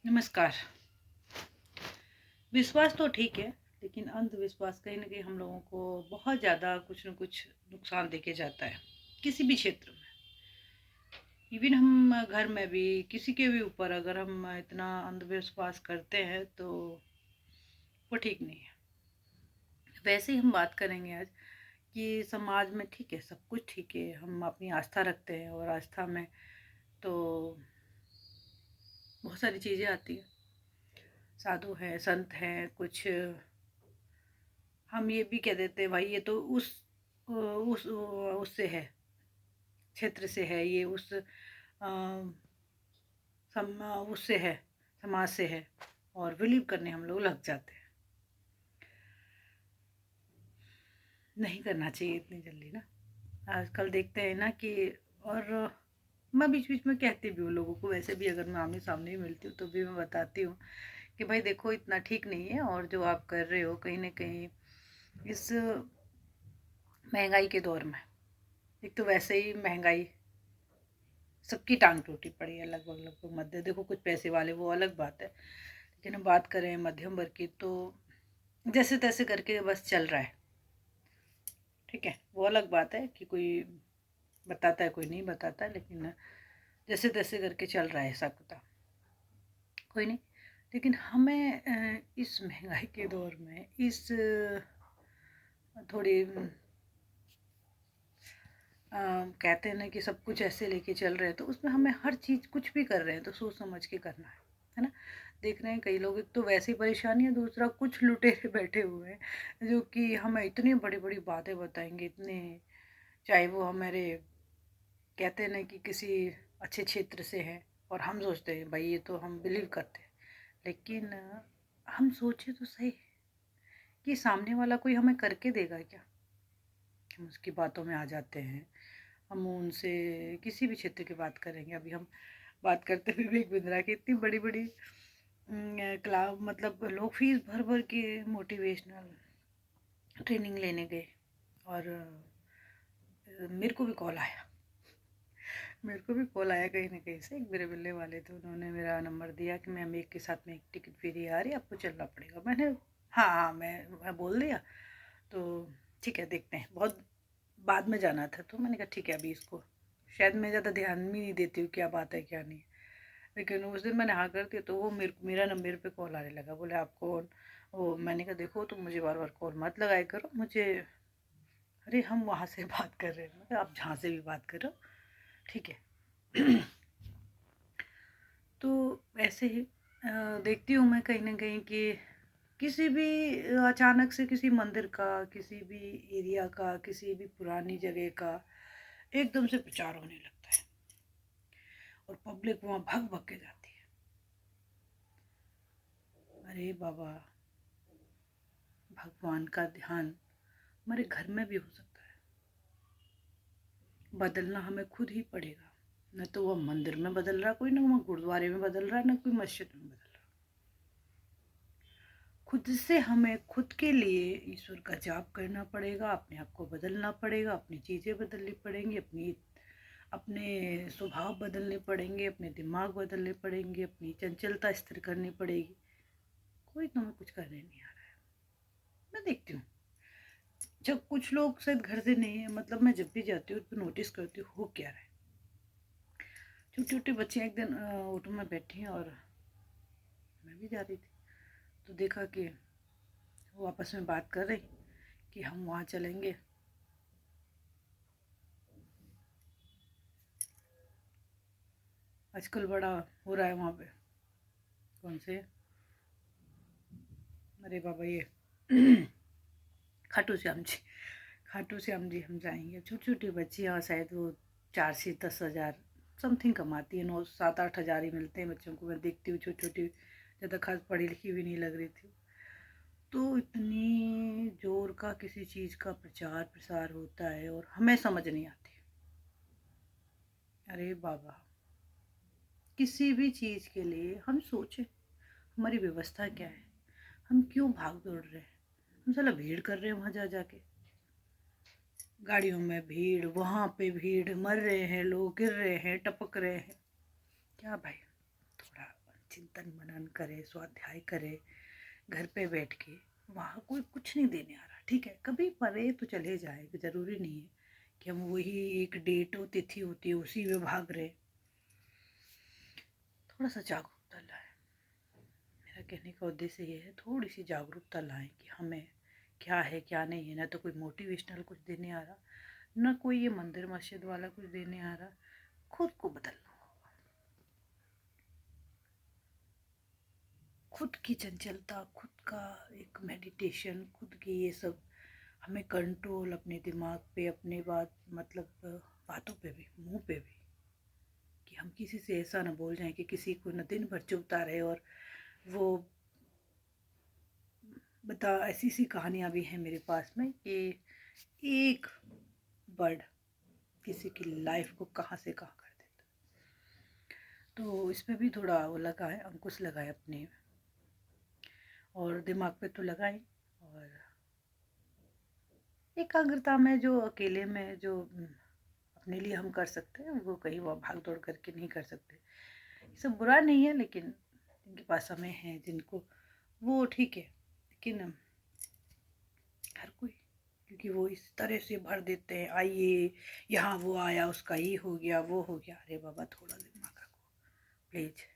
नमस्कार। विश्वास तो ठीक है, लेकिन अंधविश्वास कहीं न कहीं हम लोगों को बहुत ज़्यादा कुछ न कुछ नुकसान देके जाता है, किसी भी क्षेत्र में। इवन हम घर में भी किसी के भी ऊपर अगर हम इतना अंधविश्वास करते हैं, तो वो ठीक नहीं है। वैसे ही हम बात करेंगे आज कि समाज में ठीक है, सब कुछ ठीक है, हम अपनी आस्था रखते हैं और आस्था में तो बहुत सारी चीज़ें आती हैं। साधु हैं, संत हैं, कुछ हम ये भी कह देते हैं भाई ये तो उससे है, क्षेत्र से है, ये उस उससे है, समाज से है, और बिलीव करने हम लोग लग जाते हैं। नहीं करना चाहिए इतनी जल्दी ना। आजकल देखते हैं ना कि, और मैं बीच बीच में कहती भी हूँ लोगों को, वैसे भी अगर मैं आमने सामने ही मिलती हूँ तो भी मैं बताती हूँ कि भाई देखो इतना ठीक नहीं है, और जो आप कर रहे हो कहीं ना कहीं इस महंगाई के दौर में, एक तो वैसे ही महंगाई सबकी टांग टूटी पड़ी है लगभग लगभग। मध्य देखो कुछ पैसे वाले वो अलग बात है, लेकिन हम बात करें मध्यम वर्ग की तो जैसे तैसे करके बस चल रहा है। ठीक है, वो अलग बात है कि कोई बताता है कोई नहीं बताता, लेकिन जैसे तैसे करके चल रहा है हिसाब किताब, कोई नहीं। लेकिन हमें इस महंगाई के दौर में इस थोड़ी कहते हैं ना कि सब कुछ ऐसे लेके चल रहे हैं, तो उसमें हमें हर चीज़ कुछ भी कर रहे हैं तो सोच समझ के करना है ना। देख रहे हैं कई लोग, एक तो वैसे ही परेशानी है, दूसरा कुछ लुटेरे बैठे हुए हैं जो कि हमें इतनी बड़ी बड़ी बातें बताएंगे, इतने, चाहे वो हमारे कहते हैं ना कि किसी अच्छे क्षेत्र से हैं, और हम सोचते हैं भाई ये तो हम बिलीव करते हैं, लेकिन हम सोचे तो सही कि सामने वाला कोई हमें करके देगा क्या। हम उसकी बातों में आ जाते हैं, हम उनसे किसी भी क्षेत्र की बात करेंगे। अभी हम बात करते हुए विवेक बिंद्रा की, इतनी बड़ी बड़ी क्लास, मतलब लोग फीस भर भर के मोटिवेशनल ट्रेनिंग लेने गए, और मेरे को भी कॉल आया, मेरे को भी कॉल आया कहीं ना कहीं से, एक मेरे मिलने वाले थे, उन्होंने मेरा नंबर दिया कि मैम एक के साथ में एक टिकट फ्री आ रही है, आपको चलना पड़ेगा। मैंने हाँ हाँ मैं बोल दिया, तो ठीक है देखते हैं, बहुत बाद में जाना था, तो मैंने कहा ठीक है अभी इसको, शायद मैं ज़्यादा ध्यान भी नहीं देती हूँ क्या बात है क्या नहीं, लेकिन उस दिन मैंने हाँ कर दिया, तो वो मेरा नंबर पे कॉल आने लगा, बोले आप कौन। वो मैंने कहा देखो तुम मुझे बार बार कॉल मत लगाया करो मुझे, अरे हम वहाँ से बात कर रहे हैं, मतलब आप जहाँ से भी बात करो ठीक है। तो ऐसे ही देखती हूँ मैं कहीं ना कहीं कि किसी भी अचानक से किसी मंदिर का, किसी भी एरिया का, किसी भी पुरानी जगह का एकदम से प्रचार होने लगता है, और पब्लिक वहाँ भाग भाग के जाती है। अरे बाबा, भगवान का ध्यान हमारे घर में भी हो सकता है, बदलना हमें खुद ही पड़ेगा। न तो वह मंदिर में बदल रहा कोई, ना वह गुरुद्वारे में बदल रहा, न कोई मस्जिद में बदल रहा। खुद से हमें खुद के लिए ईश्वर का जाप करना पड़ेगा, अपने आप को बदलना पड़ेगा, अपनी चीज़ें बदलनी पड़ेंगी, अपने स्वभाव बदलने पड़ेंगे, अपने दिमाग बदलने पड़ेंगे, अपनी चंचलता स्थिर करनी पड़ेगी। कोई तुम्हें कुछ करने नहीं आ रहा है। मैं देखती हूँ जब कुछ लोग शायद घर से नहीं है, मतलब मैं जब भी जाती हूँ तो नोटिस करती हूँ हो क्या रहा है। छोटी छोटी बच्चियाँ एक दिन ऑटो में बैठी हैं, और मैं भी जा रही थी, तो देखा कि वो आपस में बात कर रही कि हम वहाँ चलेंगे, आजकल बड़ा हो रहा है वहाँ पे, कौन से, अरे बाबा ये खाटू श्याम जी, खाटू श्याम जी हम जाएंगे। छोटी छोटी बच्चियाँ, शायद वो 4 से 10 हज़ार समथिंग कमाती है, 9 7 8 हज़ार ही मिलते हैं बच्चों को। मैं देखती हूँ छोटी छोटी, ज़्यादा खास पढ़ी लिखी भी नहीं लग रही थी, तो इतनी जोर का किसी चीज़ का प्रचार प्रसार होता है और हमें समझ नहीं आती। अरे बाबा, किसी भी चीज़ के लिए हम सोचें हमारी व्यवस्था क्या है, हम क्यों भाग दौड़ रहे हैं, हम साला भीड़ कर रहे हैं वहाँ जा जाके, गाड़ियों में भीड़, वहाँ पे भीड़, मर रहे हैं लोग, गिर रहे हैं, टपक रहे हैं। क्या भाई, थोड़ा चिंतन मनन करे, स्वाध्याय करे घर पे बैठ के। वहाँ कोई कुछ नहीं देने आ रहा, ठीक है, कभी परे तो चले जाए, ज़रूरी नहीं है कि हम वही एक डेट और तिथि होती है उसी में भाग रहे। थोड़ा सा जागरूकता लाएं। मेरा कहने का उद्देश्य ये है, थोड़ी सी जागरूकता लाएं कि हमें क्या है क्या नहीं है। ना तो कोई मोटिवेशनल कुछ देने आ रहा, ना कोई ये मंदिर मस्जिद वाला कुछ देने आ रहा। खुद को बदलना होगा, खुद की चंचलता, खुद का एक मेडिटेशन, खुद की ये सब हमें कंट्रोल अपने दिमाग पे, अपने बातों पे भी, मुंह पे भी, कि हम किसी से ऐसा ना बोल जाएं कि किसी को न दिन भर चुभता रहे। और वो बता, ऐसी सी कहानियाँ भी हैं मेरे पास में कि एक बर्ड किसी की लाइफ को कहाँ से कहाँ कर देता। तो इसमें भी थोड़ा वो लगा है, अंकुश लगा है अपने, और दिमाग पे तो लगाएं। और एकाग्रता में जो अकेले में जो अपने लिए हम कर सकते हैं, वो कहीं वो भाग दौड़ करके नहीं कर सकते। ये सब बुरा नहीं है, लेकिन जिनके पास समय है, जिनको, वो ठीक है। लेकिन हर कोई, क्योंकि वो इस तरह से भर देते हैं, आइए यहाँ वो आया, उसका ये हो गया, वो हो गया। अरे बाबा, थोड़ा दिमाग रखो प्लीज।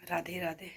राधे राधे।